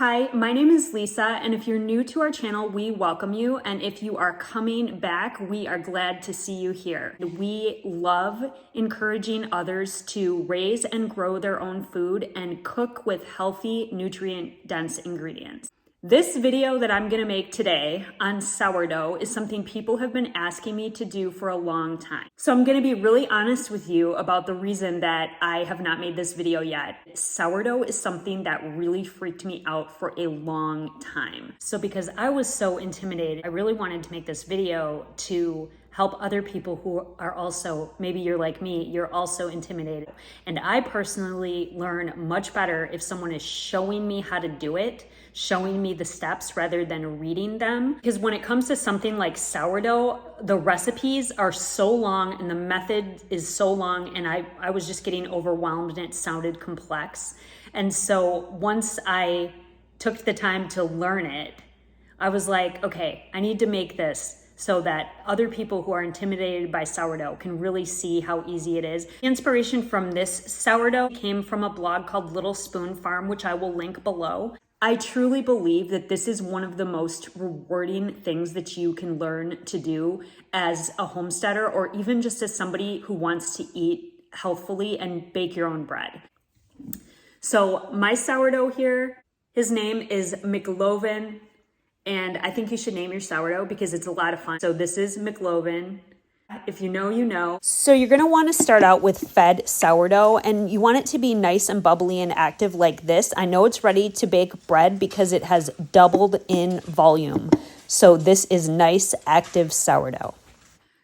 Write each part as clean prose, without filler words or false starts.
Hi, my name is Lisa, and if you're new to our channel, we welcome you. And if you are coming back, we are glad to see you here. We love encouraging others to raise and grow their own food and cook with healthy, nutrient-dense ingredients. This video that I'm gonna make today on sourdough is something people have been asking me to do for a long time. So I'm gonna be really honest with you about the reason that I have not made this video yet. Sourdough is something that really freaked me out for a long time. So because I was so intimidated, I really wanted to make this video to help other people who are also, maybe you're like me, you're also intimidated. And I personally learn much better if someone is showing me how to do it, showing me the steps rather than reading them. Because when it comes to something like sourdough, the recipes are so long and the method is so long, and I was just getting overwhelmed and it sounded complex. And so once I took the time to learn it, I was like, okay, I need to make this so that other people who are intimidated by sourdough can really see how easy it is. The inspiration from this sourdough came from a blog called Little Spoon Farm, which I will link below. I truly believe that this is one of the most rewarding things that you can learn to do as a homesteader, or even just as somebody who wants to eat healthfully and bake your own bread. So my sourdough here, his name is McLovin. And I think you should name your sourdough because it's a lot of fun. So this is McLovin. If you know, you know. So you're gonna wanna start out with fed sourdough, and you want it to be nice and bubbly and active like this. I know it's ready to bake bread because it has doubled in volume. So this is nice, active sourdough.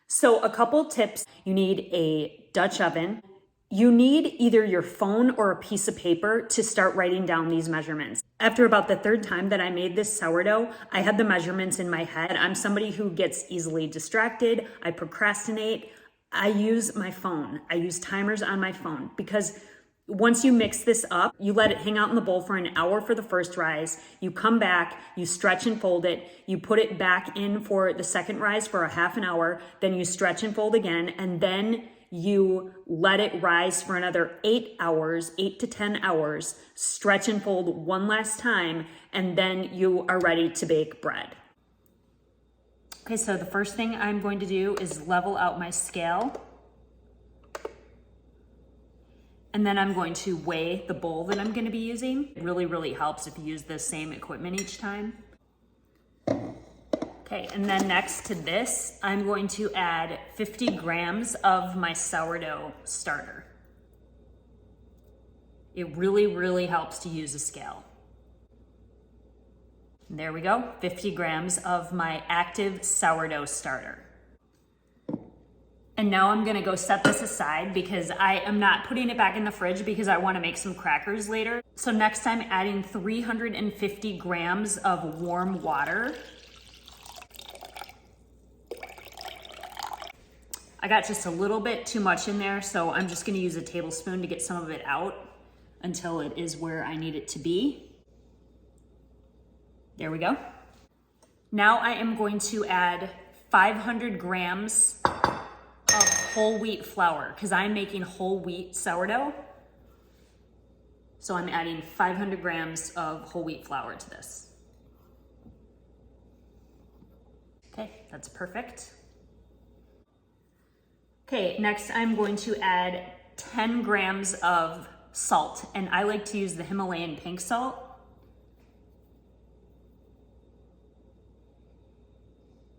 So a couple tips. You need a Dutch oven. You need either your phone or a piece of paper to start writing down these measurements. After about the third time that I made this sourdough, I had the measurements in my head. I'm somebody who gets easily distracted. I procrastinate. I use my phone. I use timers on my phone because once you mix this up, you let it hang out in the bowl for an hour for the first rise. You come back, you stretch and fold it. You put it back in for the second rise for a half an hour. Then you stretch and fold again, and then you let it rise for another 8 hours, 8 to 10 hours, stretch and fold one last time, and then you are ready to bake bread. Okay, so the first thing I'm going to do is level out my scale. And then I'm going to weigh the bowl that I'm gonna be using. It really, really helps if you use the same equipment each time. Okay, and then next to this, I'm going to add 50 grams of my sourdough starter. It really, really helps to use a scale. And there we go, 50 grams of my active sourdough starter. And now I'm gonna go set this aside because I am not putting it back in the fridge because I wanna make some crackers later. So next I'm adding 350 grams of warm water. I got just a little bit too much in there, so I'm just gonna use a tablespoon to get some of it out until it is where I need it to be. There we go. Now I am going to add 500 grams of whole wheat flour because I'm making whole wheat sourdough. So I'm adding 500 grams of whole wheat flour to this. Okay, that's perfect. Okay, next I'm going to add 10 grams of salt, and I like to use the Himalayan pink salt.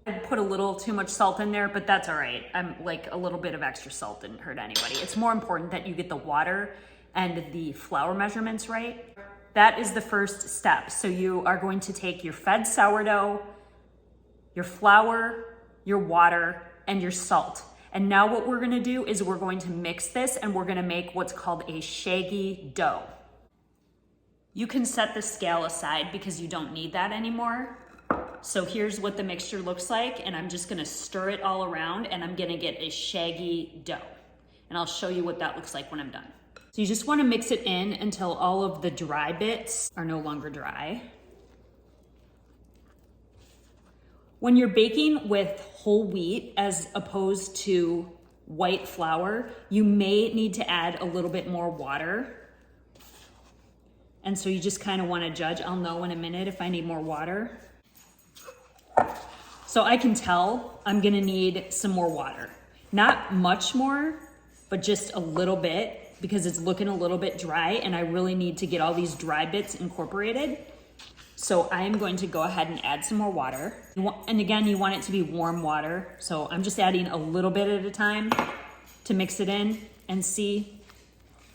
I put a little too much salt in there, but that's all right. I'm like a little bit of extra salt didn't hurt anybody. It's more important that you get the water and the flour measurements right. That is the first step. So you are going to take your fed sourdough, your flour, your water, and your salt. And now what we're gonna do is we're going to mix this and we're gonna make what's called a shaggy dough. You can set the scale aside because you don't need that anymore. So here's what the mixture looks like, and I'm just gonna stir it all around and I'm gonna get a shaggy dough. And I'll show you what that looks like when I'm done. So you just wanna mix it in until all of the dry bits are no longer dry. When you're baking with whole wheat as opposed to white flour, you may need to add a little bit more water. And so you just kind of want to judge. I'll know in a minute if I need more water. So I can tell I'm gonna need some more water. Not much more, but just a little bit, because it's looking a little bit dry and I really need to get all these dry bits incorporated. So I'm going to go ahead and add some more water. And again, you want it to be warm water. So I'm just adding a little bit at a time to mix it in and see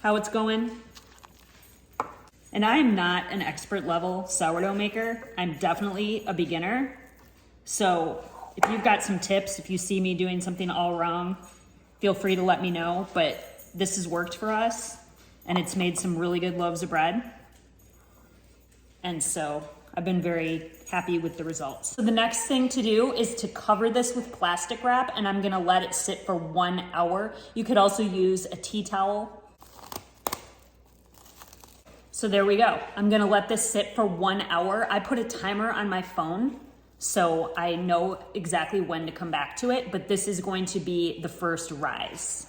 how it's going. And I'm not an expert level sourdough maker. I'm definitely a beginner. So if you've got some tips, if you see me doing something all wrong, feel free to let me know. But this has worked for us and it's made some really good loaves of bread. And so I've been very happy with the results. So the next thing to do is to cover this with plastic wrap, and I'm gonna let it sit for 1 hour. You could also use a tea towel. So there we go. I'm gonna let this sit for 1 hour. I put a timer on my phone, so I know exactly when to come back to it, but this is going to be the first rise.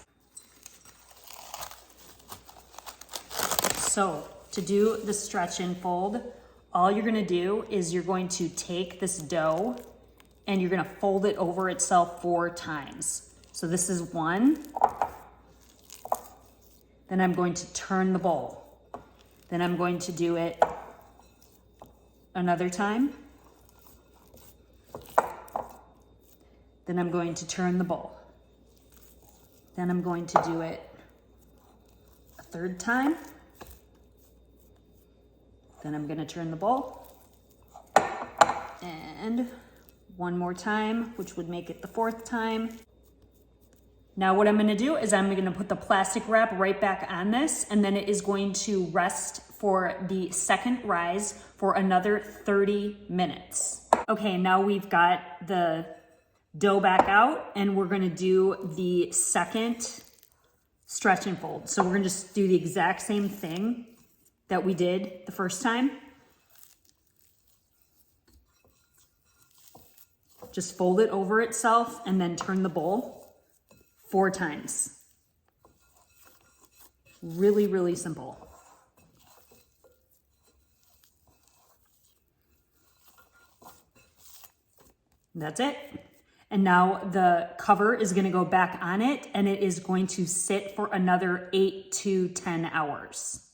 So to do the stretch and fold, all you're gonna do is you're going to take this dough and you're gonna fold it over itself 4 times. So this is 1. Then I'm going to turn the bowl. Then I'm going to do it another time. Then I'm going to turn the bowl. Then I'm going to do it a 3rd time. Then I'm gonna turn the bowl. And 1 more time, which would make it the 4th time. Now what I'm gonna do is I'm gonna put the plastic wrap right back on this, and then it is going to rest for the 2nd rise for another 30 minutes. Okay, now we've got the dough back out and we're gonna do the 2nd stretch and fold. So we're gonna just do the exact same thing that we did the first time. Just fold it over itself and then turn the bowl 4 times. Really, really simple. That's it. And now the cover is gonna go back on it and it is going to sit for another 8 to 10 hours.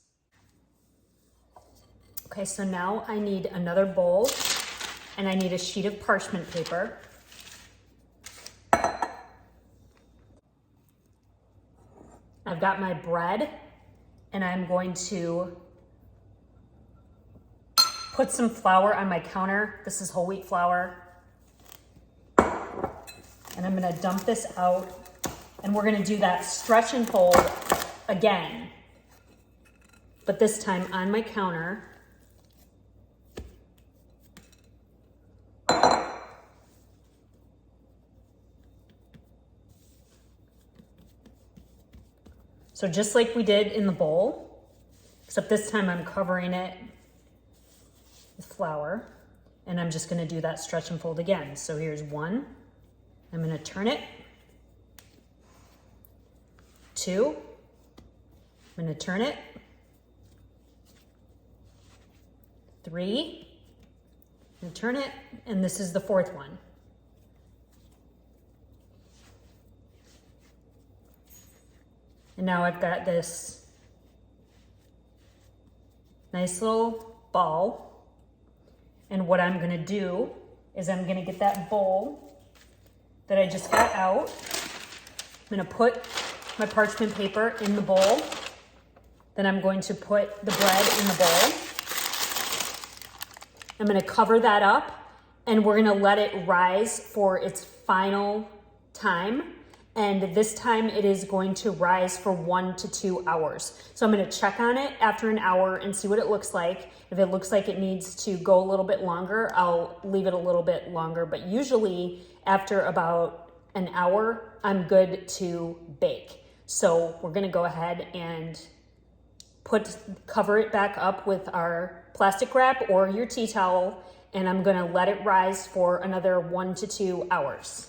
Okay, so now I need another bowl and I need a sheet of parchment paper. I've got my bread and I'm going to put some flour on my counter. This is whole wheat flour. And I'm gonna dump this out and we're gonna do that stretch and fold again, but this time on my counter. So just like we did in the bowl, except this time I'm covering it with flour and I'm just gonna do that stretch and fold again. So here's 1, I'm gonna turn it. 2, I'm gonna turn it. 3, I'm gonna turn it, and this is the 4th one. And now I've got this nice little ball. And what I'm gonna do is I'm gonna get that bowl that I just got out. I'm gonna put my parchment paper in the bowl. Then I'm going to put the bread in the bowl. I'm gonna cover that up and we're gonna let it rise for its final time. And this time it is going to rise for 1 to 2 hours. So I'm gonna check on it after an hour and see what it looks like. If it looks like it needs to go a little bit longer, I'll leave it a little bit longer. But usually after about an hour, I'm good to bake. So we're gonna go ahead and cover it back up with our plastic wrap or your tea towel, and I'm gonna let it rise for another 1 to 2 hours.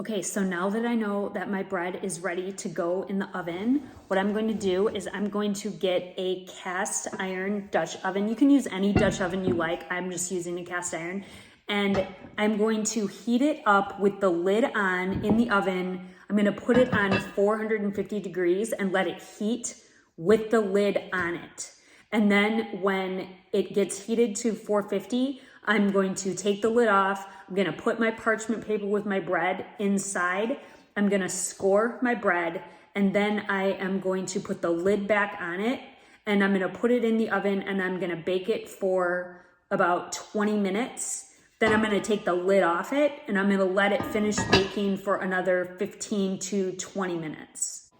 Okay, so now that I know that my bread is ready to go in the oven, what I'm going to do is I'm going to get a cast iron Dutch oven. You can use any Dutch oven you like. I'm just using a cast iron. And I'm going to heat it up with the lid on in the oven. I'm going to put it on 450 degrees and let it heat with the lid on it. And then when it gets heated to 450, I'm going to take the lid off. I'm going to put my parchment paper with my bread inside. I'm going to score my bread, and then I am going to put the lid back on it, and I'm going to put it in the oven, and I'm going to bake it for about 20 minutes. Then I'm going to take the lid off it, and I'm going to let it finish baking for another 15 to 20 minutes.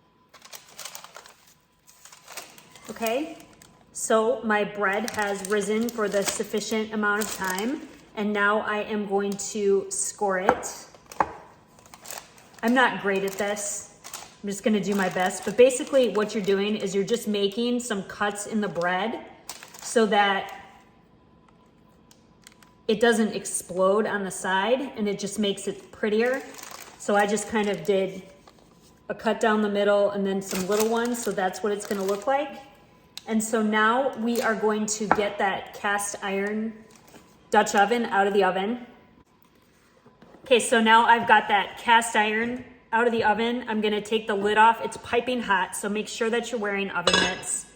Okay, so my bread has risen for the sufficient amount of time, and now I am going to score it. I'm not great at this. I'm just going to do my best, but basically what you're doing is you're just making some cuts in the bread so that it doesn't explode on the side, and it just makes it prettier. So I just kind of did a cut down the middle and then some little ones, so that's what it's going to look like. And so now we are going to get that cast iron Dutch oven out of the oven. Okay, so now I've got that cast iron out of the oven. I'm going to take the lid off. It's piping hot, so make sure that you're wearing oven mitts.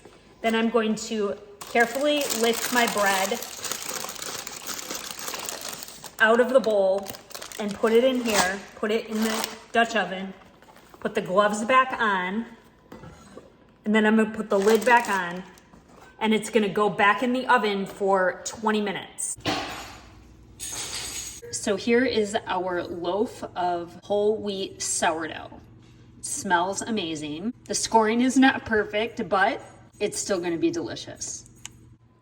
Then I'm going to carefully lift my bread out of the bowl and put it in here, put it in the Dutch oven, put the gloves back on, and then I'm gonna put the lid back on, and it's gonna go back in the oven for 20 minutes. So here is our loaf of whole wheat sourdough. It smells amazing. The scoring is not perfect, but it's still gonna be delicious.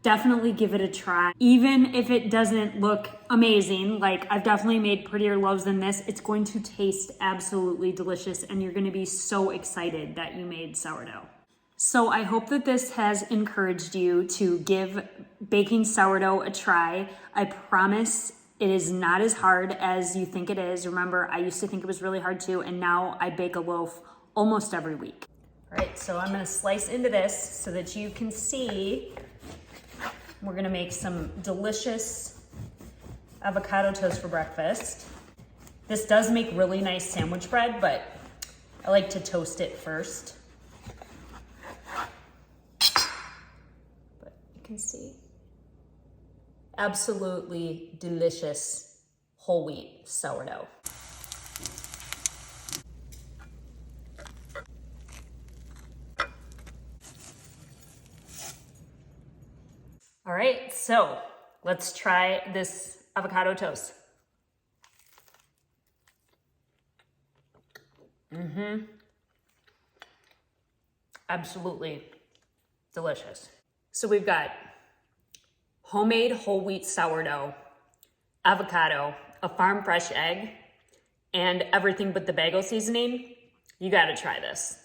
Definitely give it a try. Even if it doesn't look amazing, like I've definitely made prettier loaves than this, it's going to taste absolutely delicious, and you're gonna be so excited that you made sourdough. So I hope that this has encouraged you to give baking sourdough a try. I promise it is not as hard as you think it is. Remember, I used to think it was really hard too, and now I bake a loaf almost every week. All right, so I'm gonna slice into this so that you can see. We're gonna make some delicious avocado toast for breakfast. This does make really nice sandwich bread, but I like to toast it first. But you can see, absolutely delicious whole wheat sourdough. All right, so let's try this avocado toast. Absolutely delicious. So we've got homemade whole wheat sourdough, avocado, a farm fresh egg, and everything but the bagel seasoning. You gotta try this.